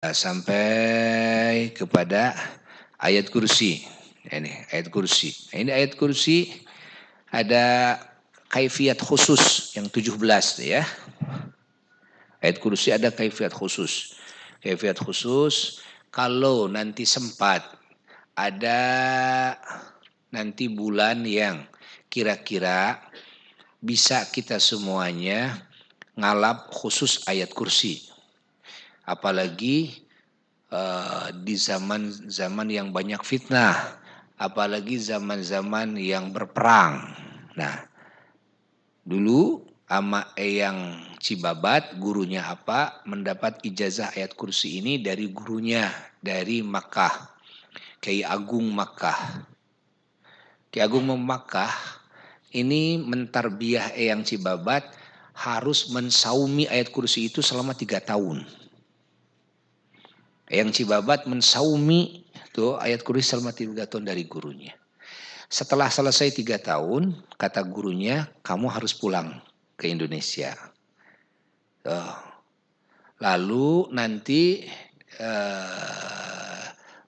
Sampai kepada ayat kursi. Ini ayat kursi. Ini ayat kursi ada kaifiat khusus yang 17 ya. Ayat kursi ada kaifiat khusus. Kaifiat khusus kalau nanti sempat ada nanti bulan yang kira-kira bisa kita semuanya ngalap khusus ayat kursi. Apalagi di zaman-zaman yang banyak fitnah, apalagi zaman-zaman yang berperang. Nah, dulu ama Eyang Cibabat, gurunya apa, mendapat ijazah ayat kursi ini dari gurunya, dari Makkah, Kiai Agung Makkah. Kiai Agung Makkah ini mentarbiah Eyang Cibabat harus mensaumi ayat kursi itu selama 3 tahun. Yang Cibabat mensaumi tuh ayat kursi selama 3 tahun dari gurunya. Setelah selesai 3 tahun, kata gurunya, kamu harus pulang ke Indonesia. Tuh. Lalu nanti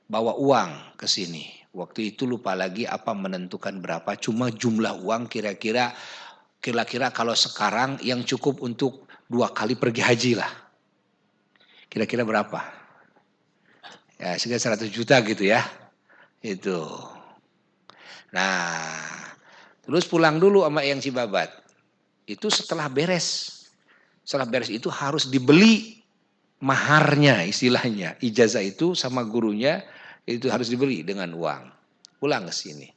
bawa uang ke sini. Waktu itu lupa lagi apa menentukan berapa. Cuma jumlah uang kira-kira kalau sekarang yang cukup untuk 2 kali pergi haji lah. Kira-kira berapa? Ya, sekitar 100 juta gitu ya. Itu. Nah, terus pulang dulu sama Eyang Cibabat. Itu setelah beres. Setelah beres itu harus dibeli maharnya istilahnya. Ijazah itu sama gurunya itu harus dibeli dengan uang. Pulang ke sini.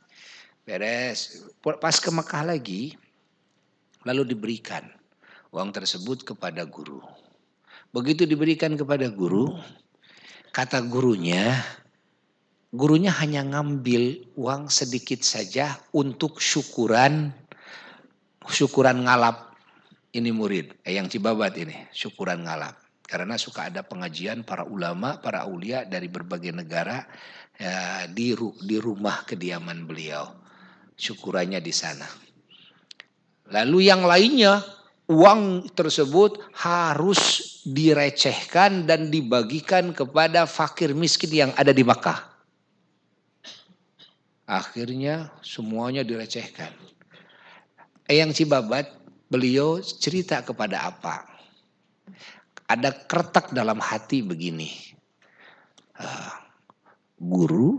Beres. Pas ke Mekah lagi, lalu diberikan uang tersebut kepada guru. Begitu diberikan kepada guru, kata gurunya hanya ngambil uang sedikit saja untuk syukuran ngalap ini murid yang Cibabat ini, syukuran ngalap. Karena suka ada pengajian para ulama, para aulia dari berbagai negara ya, di rumah kediaman beliau. Syukurannya di sana. Lalu yang lainnya, uang tersebut harus direcehkan dan dibagikan kepada fakir miskin yang ada di Makkah. Akhirnya semuanya direcehkan. Eyang Cibabat, beliau cerita kepada apa? Ada kertak dalam hati begini. Guru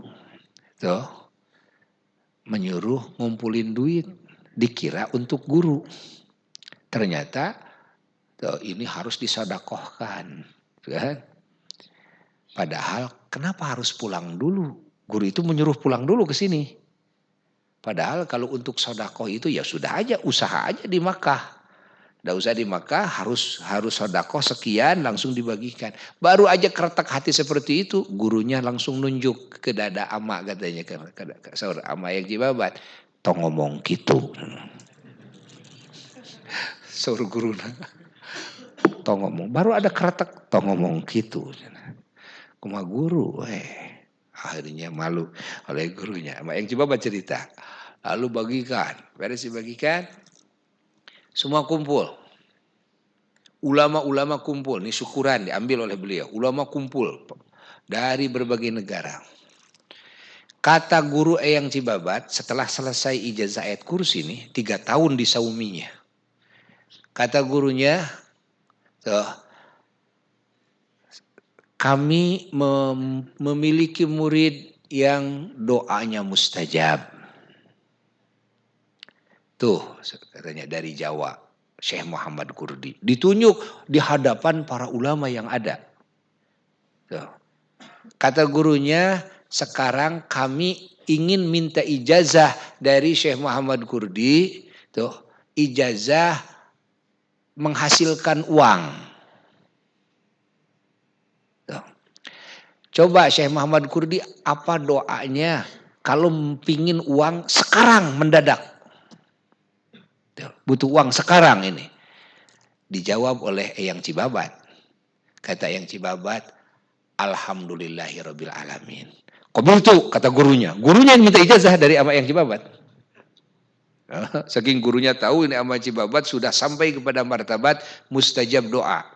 tuh, menyuruh ngumpulin duit. Dikira untuk guru. Ternyata tuh, ini harus disodakohkan. Kan? Padahal kenapa harus pulang dulu? Guru itu menyuruh pulang dulu ke sini. Padahal kalau untuk sodakoh itu ya sudah aja, usaha aja di Makkah. Tidak usah di Makkah, harus sodakoh sekian langsung dibagikan. Baru aja kertak hati seperti itu, gurunya langsung nunjuk ke dada ama katanya. Ke saudara ama yang Cibabat. Tong ngomong gitu. Suruh guru. Tong ngomong. Baru ada kertak, tong ngomong gitu. Kuma guru, akhirnya malu oleh gurunya. Ama yang Cibabat cerita. Lalu bagikan, beres dibagikan, semua kumpul. Ulama-ulama kumpul, ini syukuran diambil oleh beliau. Ulama kumpul dari berbagai negara. Kata guru Eyang Cibabat setelah selesai ijazah ayat kursi ini, 3 tahun disauminya. Kata gurunya, kami memiliki murid yang doanya mustajab. Tuh katanya dari Jawa, Syekh Muhammad Kurdi. Ditunjuk di hadapan para ulama yang ada. Tuh. Kata gurunya, sekarang kami ingin minta ijazah dari Syekh Muhammad Kurdi. Tuh, ijazah menghasilkan uang. Tuh. Coba Syekh Muhammad Kurdi apa doanya kalau pingin uang sekarang mendadak. Butuh uang sekarang ini. Dijawab oleh Eyang Cibabat. Kata Eyang Cibabat, alhamdulillahirabbil alamin. Qabiltu kata gurunya. Gurunya yang minta ijazah dari ama Eyang Cibabat. Saking gurunya tahu ini ama Cibabat sudah sampai kepada martabat mustajab doa.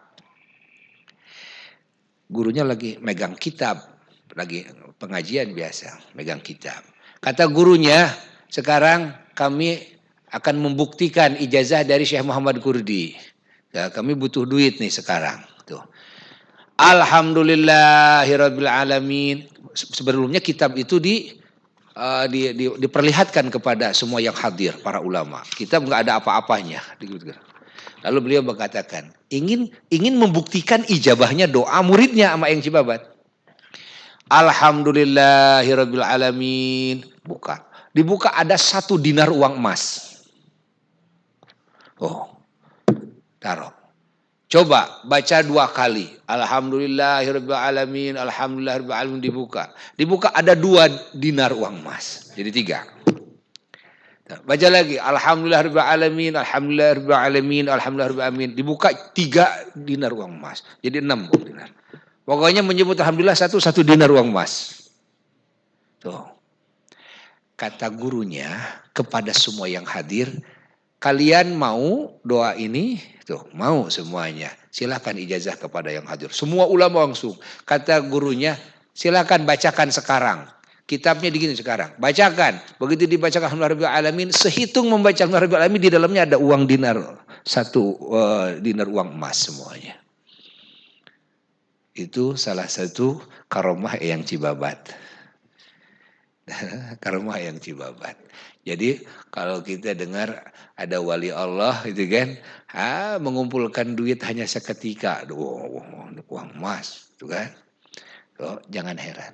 gurunya lagi megang kitab, lagi pengajian biasa, megang kitab. Kata gurunya, sekarang kami akan membuktikan ijazah dari Syekh Muhammad Kurdi. Ya, kami butuh duit nih sekarang. Tuh. Alhamdulillahirabbil alamin. Sebelumnya kitab itu diperlihatkan kepada semua yang hadir, para ulama. Kitab nggak ada apa-apanya. Lalu beliau mengatakan, ingin membuktikan ijabahnya doa muridnya sama Eyang Cibabat. Alhamdulillahirabbil alamin. Buka. Dibuka ada 1 dinar uang emas. Oh, taruh. Coba baca 2 kali. Alhamdulillahirabbil alamin, alhamdulillahirabbil alamin, dibuka. Dibuka ada 2 dinar uang emas. Jadi 3. Baca lagi. Alhamdulillahirabbil alamin, alhamdulillahirabbil alamin, alhamdulillahirabbil alamin. Dibuka 3 dinar uang emas. Jadi 6 dinar. Pokoknya menyebut alhamdulillah 1 dinar uang emas. Tuh. Kata gurunya kepada semua yang hadir, kalian mau doa ini? Tuh, mau semuanya. Silakan ijazah kepada yang hadir. Semua ulama langsung. Kata gurunya, silakan bacakan sekarang. Kitabnya digini sekarang. Bacakan. Begitu dibacakan alhamdulillah alamin, sehitung membaca alhamdulillah alamin, di dalamnya ada uang dinar. 1 dinar uang emas semuanya. Itu salah satu karomah Eyang Cibabat. Karomah Eyang Cibabat. Jadi kalau kita dengar ada wali Allah itu kan, mengumpulkan duit hanya seketika, uang emas, itu kan. So, jangan heran.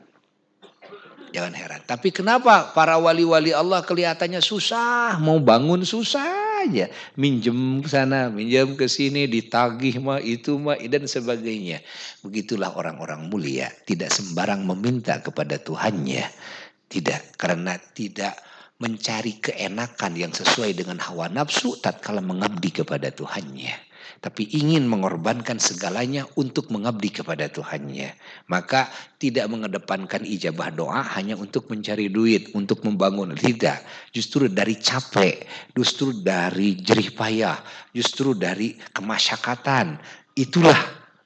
Jangan heran. Tapi kenapa para wali-wali Allah kelihatannya susah, mau bangun susah aja, minjem ke sana, minjem ke sini, ditagih mah itu mah dan sebagainya. Begitulah orang-orang mulia, tidak sembarang meminta kepada Tuhannya. Tidak, karena tidak mencari keenakan yang sesuai dengan hawa nafsu tatkala mengabdi kepada Tuhannya, tapi ingin mengorbankan segalanya untuk mengabdi kepada Tuhannya. Maka tidak mengedepankan ijabah doa hanya untuk mencari duit, untuk membangun. Tidak, justru dari capek, justru dari jerih payah, justru dari kemasyakatan. Itulah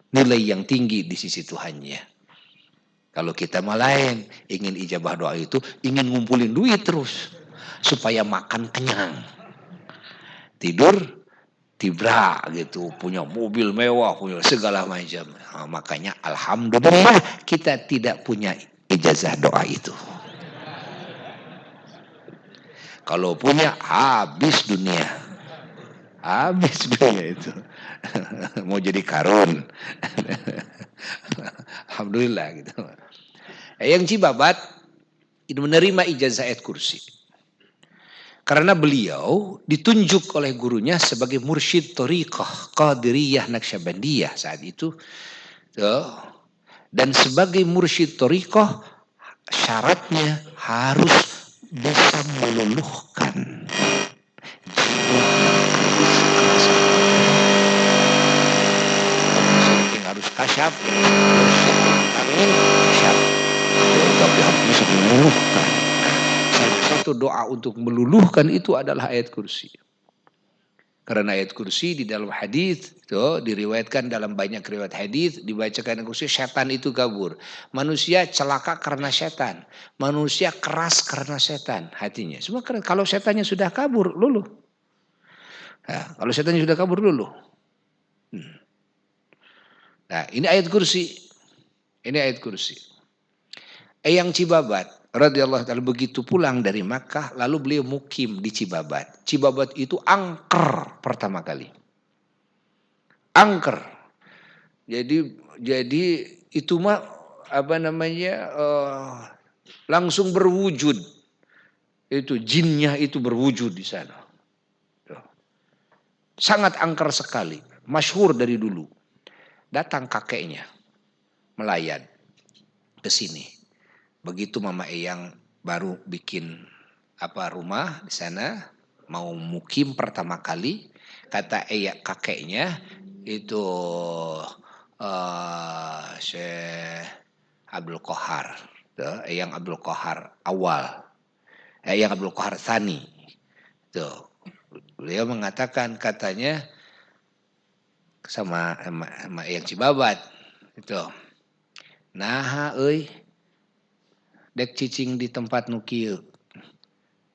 nilai yang tinggi di sisi Tuhannya. Kalau kita mah lain, ingin ijabah doa itu ingin ngumpulin duit terus supaya makan kenyang, tidur tibra gitu, punya mobil mewah, punya segala macam. Nah, makanya alhamdulillah kita tidak punya ijazah doa itu. Kalau punya habis dunia, habis dunia itu. Mau jadi karun. Alhamdulillah gitu. Eyang Cibabat menerima ijazah ayat kursi. Karena beliau ditunjuk oleh gurunya sebagai mursyid thariqah Qadiriyah Naqsyabandiyah saat itu. Dan sebagai mursyid thariqah syaratnya harus bisa meluluhkan harus kasyaf, tapi harus bisa meluluhkan. Salah satu doa untuk meluluhkan itu adalah ayat kursi. Karena ayat kursi di dalam hadis itu diriwayatkan dalam banyak riwayat hadis, dibacakan ayat kursi, setan itu kabur. Manusia celaka karena setan, manusia keras karena setan hatinya. Semua keras. Kalau setannya sudah kabur, luluh. Nah, kalau setannya sudah kabur, luluh. Nah, ini ayat kursi. Ini ayat kursi. Eyang Cibabat radhiyallahu ta'ala begitu pulang dari Makkah, lalu beliau mukim di Cibabat. Cibabat itu angker pertama kali. Angker. Jadi itu mah apa namanya langsung berwujud. Itu jinnya itu berwujud di sana. Sangat angker sekali, masyhur dari dulu. Datang kakeknya melayat ke sini. Begitu Mama Eyang baru bikin rumah di sana, mau mukim pertama kali, kata kakeknya itu Syekh Abdul Qahar, Eyang Abdul Qahar awal, Eyang Abdul Qahar Tsani, tuh beliau mengatakan katanya sama Eyang Cibabat itu. Nah, euy, dek cicing di tempat nu kieu.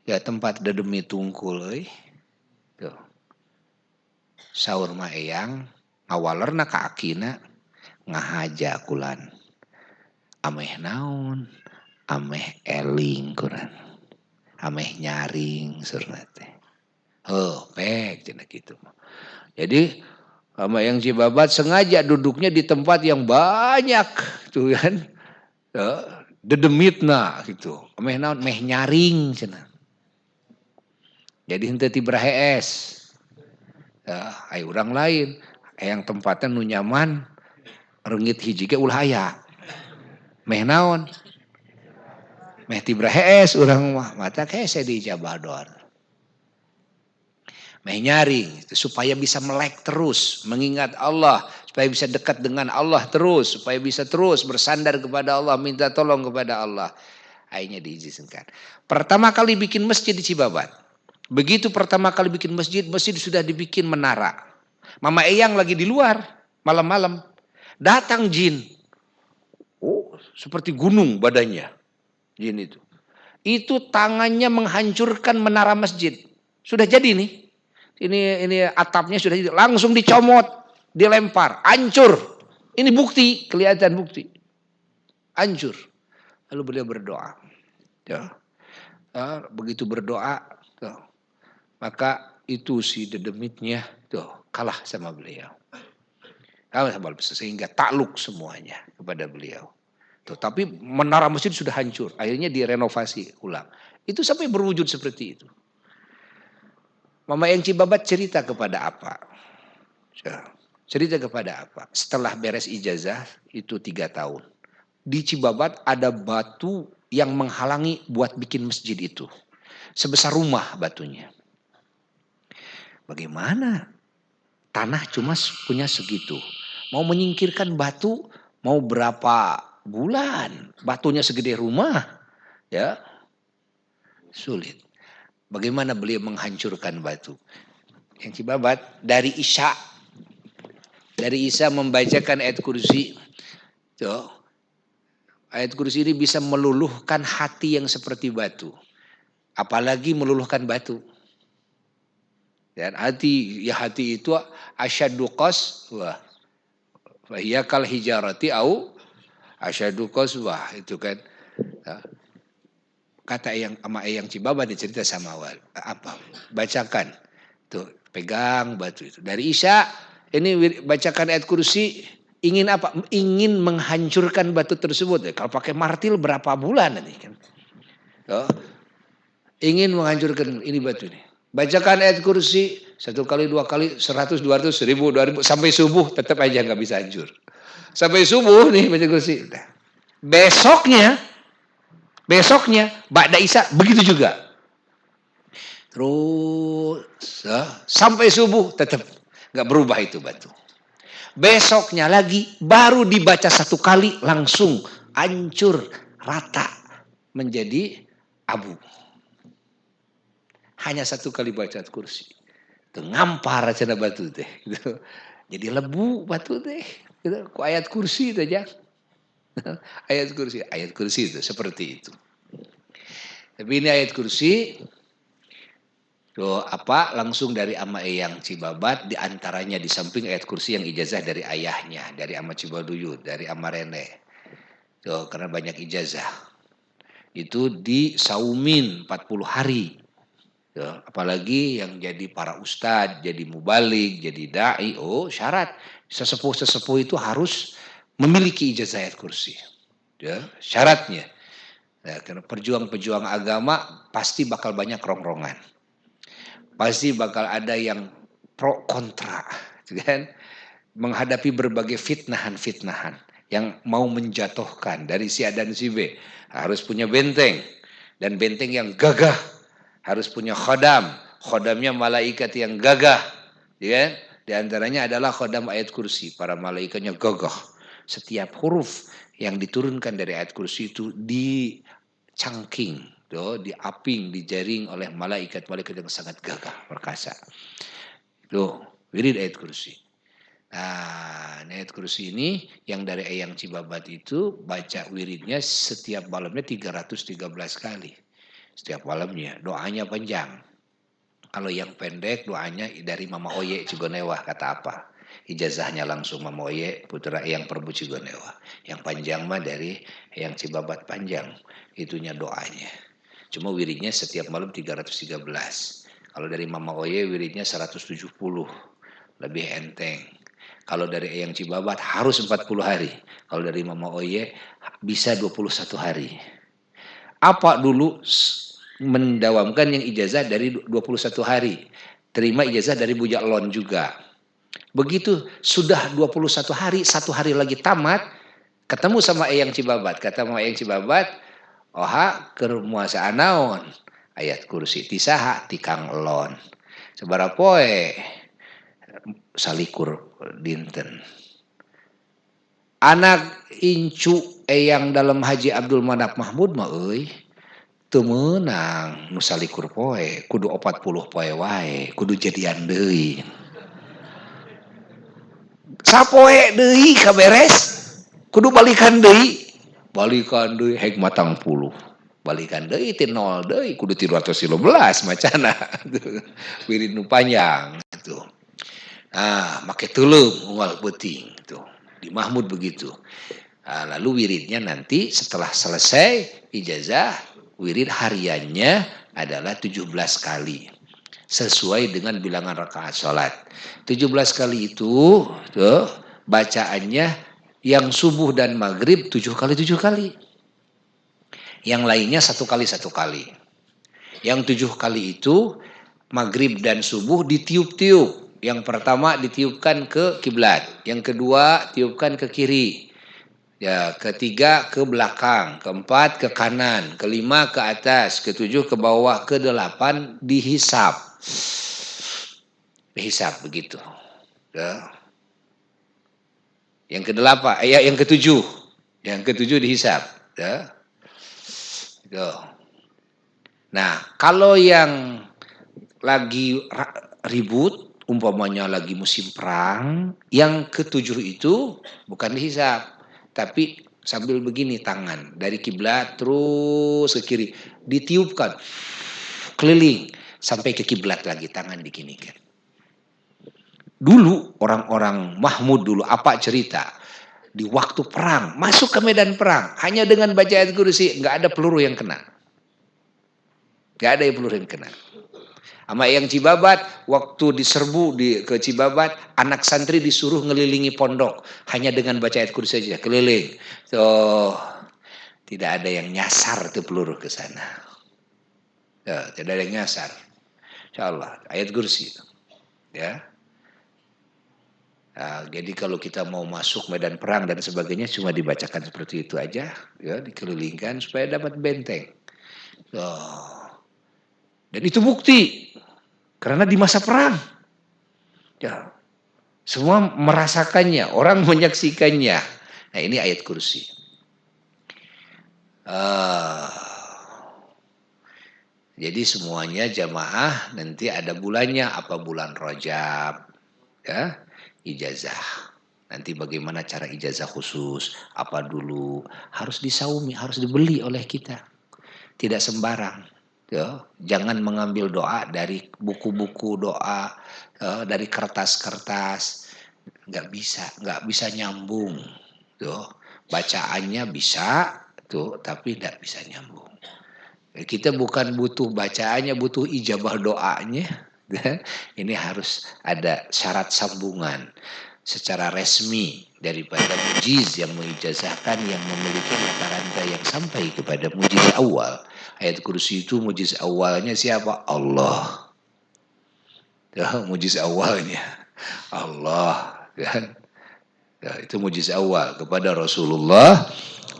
Ya tempat dedemi tungkul euy. Tuh. Saur mah eyang ngawalerna ka akina ngahaja kulan. Ameh naon? Ameh eling kuran. Ameh nyaring surna teh. Oh, pek cenah kitu. Jadi sama yang Cibabat sengaja duduknya di tempat yang banyak tuh kan. Dedemitna gitu. Ameh naon? Meh nyaring cenah. Jadi henteu ti brahees. Ai urang lain. Yang tempatnya nu nyaman reungit hiji ge ulah aya. Meh naon? Meh ti brahees urang mah mata hese di Jabador. Meh nyaring supaya bisa melek terus mengingat Allah, supaya bisa dekat dengan Allah terus, supaya bisa terus bersandar kepada Allah, minta tolong kepada Allah. Akhirnya diizinkan. Pertama kali bikin masjid di Cibabat. Begitu pertama kali bikin masjid, masjid sudah dibikin menara. Mama Eyang lagi di luar malam-malam. Datang jin. Oh, seperti gunung badannya. Jin itu. Itu tangannya menghancurkan menara masjid. Sudah jadi nih. Ini atapnya sudah jadi. Langsung dicomot, dilempar, hancur. Ini bukti, kelihatan bukti. Hancur. Lalu beliau berdoa. Ya. Begitu berdoa, tuh, maka itu si dedemitnya tuh kalah sama beliau. Kalah sama beliau sehingga takluk semuanya kepada beliau. Tuh, tapi menara masjid sudah hancur. Akhirnya direnovasi ulang. Itu sampai berwujud seperti itu. Mama yang Cibabat cerita kepada apa? Cerita kepada apa? Setelah beres ijazah itu 3 tahun. Di Cibabat ada batu yang menghalangi buat bikin masjid itu. Sebesar rumah batunya. Bagaimana? Tanah cuma punya segitu. Mau menyingkirkan batu mau berapa bulan? Batunya segede rumah. Ya, sulit. Bagaimana beliau menghancurkan batu? Yang Cibabat dari Isya. Dari Isya membacakan ayat kursi. Tuh. Ayat kursi ini bisa meluluhkan hati yang seperti batu. Apalagi meluluhkan batu. Dan hati itu asyaddu qaswah. Fa hiya kal hijarati au asyaddu qaswah itu kan. Kata yang sama Eyang Cibabat dicerita sama awal. Apa? Bacakan. Tuh, pegang batu itu. Dari Isya ini bacakan ayat kursi ingin apa? Ingin menghancurkan batu tersebut. Kalau pakai martil berapa bulan nanti kan? Tuh. Ingin menghancurkan ini batu ini. Bacakan ayat kursi 1 kali 2 kali 100 200 1000 2000 sampai subuh tetap aja nggak bisa hancur. Sampai subuh nih baca kursi. Besoknya ba'da Isya begitu juga. Terus sampai subuh tetap nggak berubah itu batu. Besoknya lagi baru dibaca 1 kali langsung hancur rata menjadi abu. Hanya 1 kali baca kursi. Itu ngampar cenah batu teh. Gitu. Jadi lebu batu teh. Gitu. Ku ayat kursi itu aja. ayat kursi itu seperti itu. Tapi ini ayat kursi tuh apa langsung dari Ama Eyang Cibabat diantaranya di samping ayat kursi yang ijazah dari ayahnya, dari Ama Cibaduyut, dari Ama Rene. Tuh karena banyak ijazah. Itu disaumin 40 hari. Ya, apalagi yang jadi para ustadz, jadi mubalik, jadi da'i, oh syarat sesepuh itu harus memiliki ijazah ayat kursi. Ya, syaratnya. Ya, karena pejuang-pejuang agama pasti bakal banyak rongrongan. Pasti bakal ada yang pro kontra, kan? Menghadapi berbagai fitnahan-fitnahan yang mau menjatuhkan dari si A dan si B. Harus punya benteng dan benteng yang gagah. Harus punya khodamnya malaikat yang gagah, ya. Di antaranya adalah khodam ayat kursi, para malaikatnya gagah. Setiap huruf yang diturunkan dari ayat kursi itu dicangking, diaping, dijaring oleh malaikat yang sangat gagah, perkasa. Tuh, wirid ayat kursi. Nah, ayat kursi ini yang dari Eyang Cibabat itu baca wiridnya setiap malamnya 313 kali. Setiap malamnya, doanya panjang. Kalau yang pendek doanya dari Mama Oye Cigonewah kata apa? Ijazahnya langsung Mama Oye putra Eyang Prabu Cigonewah. Yang panjang mah dari Eyang Cibabat panjang. Itunya doanya. Cuma wiridnya setiap malam 313. Kalau dari Mama Oye wiridnya 170. Lebih enteng. Kalau dari Eyang Cibabat harus 40 hari. Kalau dari Mama Oye bisa 21 hari. Apa dulu mendawamkan yang ijazah dari 21 hari. Terima ijazah dari Bujak Lon juga. Begitu sudah 21 hari, 1 hari lagi tamat, ketemu sama Eyang Cibabat. Kata sama Eyang Cibabat, oha keur muasaan naon? Ayat kursi tisaha tikang lon. Sabaraha poe salikur dinten. Anak incu Eyang dalam Haji Abdul Manap Mahmud mah euy teu meunang nu salikur poe, kudu 40 poe wae, kudu jadian deui. Sapoe deui kaberes, kudu balikan deui. Balikan deui hek matang puluh. Balikan deui ti nol deui, kudu 315 macana. Wirid nu panjang gitu. Nah, make teuleum unggal peuting tuh. Di Mahmud begitu. Nah, lalu wiridnya nanti setelah selesai ijazah, wirid hariannya adalah 17 kali. Sesuai dengan bilangan rakaat sholat. 17 kali itu tuh, bacaannya yang subuh dan maghrib 7 kali 7 kali. Yang lainnya 1 kali 1 kali. Yang 7 kali itu maghrib dan subuh ditiup-tiup. Yang pertama ditiupkan ke kiblat, yang kedua tiupkan ke kiri, ya ketiga ke belakang, keempat ke kanan, kelima ke atas, ketujuh ke bawah, kedelapan dihisap, begitu. Ya. Yang kedelapan, yang ketujuh dihisap. Ya. Gitu. Nah, kalau yang lagi ribut, umpamanya lagi musim perang, yang ketujuh itu bukan dihisap, tapi sambil begini tangan dari kiblat terus ke kiri, ditiupkan keliling sampai ke kiblat lagi, tangan diginikan. Dulu orang-orang Mahmud dulu apa cerita? Di waktu perang, masuk ke medan perang, hanya dengan baca ayat kursi, nggak ada peluru yang kena. Nggak ada yang peluru yang kena. Sama yang Cibabat, waktu diserbu ke Cibabat, anak santri disuruh ngelilingi pondok. Hanya dengan baca ayat kursi saja, keliling. So, tidak ada yang nyasar tuh peluru ke sana. Ya, tidak ada yang nyasar. InsyaAllah, ayat kursi. Ya. Nah, jadi kalau kita mau masuk medan perang dan sebagainya, cuma dibacakan seperti itu aja. Ya, dikelilingkan supaya dapat benteng. So, dan itu bukti. Karena di masa perang, ya, semua merasakannya, orang menyaksikannya. Nah, ini ayat kursi. Jadi semuanya jamaah nanti ada bulannya, apa bulan Rajab, ya, ijazah. Nanti bagaimana cara ijazah khusus, apa dulu, harus disaumi, harus dibeli oleh kita. Tidak sembarang. Ya, jangan mengambil doa dari buku-buku doa, dari kertas-kertas, nggak bisa nyambung, tuh bacaannya bisa, tuh tapi nggak bisa nyambung. Kita bukan butuh bacaannya, butuh ijabah doanya. Ini harus ada syarat sambungan secara resmi daripada mujiz yang mengijazahkan, yang memiliki rantai yang sampai kepada mujiz awal. Ayat kursi itu mujiz awalnya siapa? Allah. Ya, mujiz awalnya Allah. Ya, itu mujiz awal kepada Rasulullah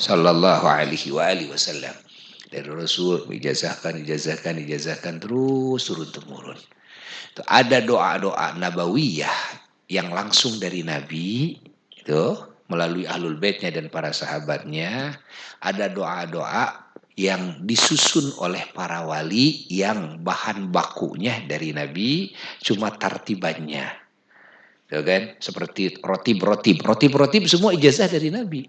Sallallahu Alaihi Wasallam. Dari Rasul ijazahkan terus turun temurun. Ada doa-doa nabawiyah yang langsung dari Nabi itu melalui ahlul baitnya dan para sahabatnya. Ada doa-doa yang disusun oleh para wali yang bahan bakunya dari Nabi, cuma tartibannya. ya kan? Seperti rotib-rotib semua ijazah dari Nabi.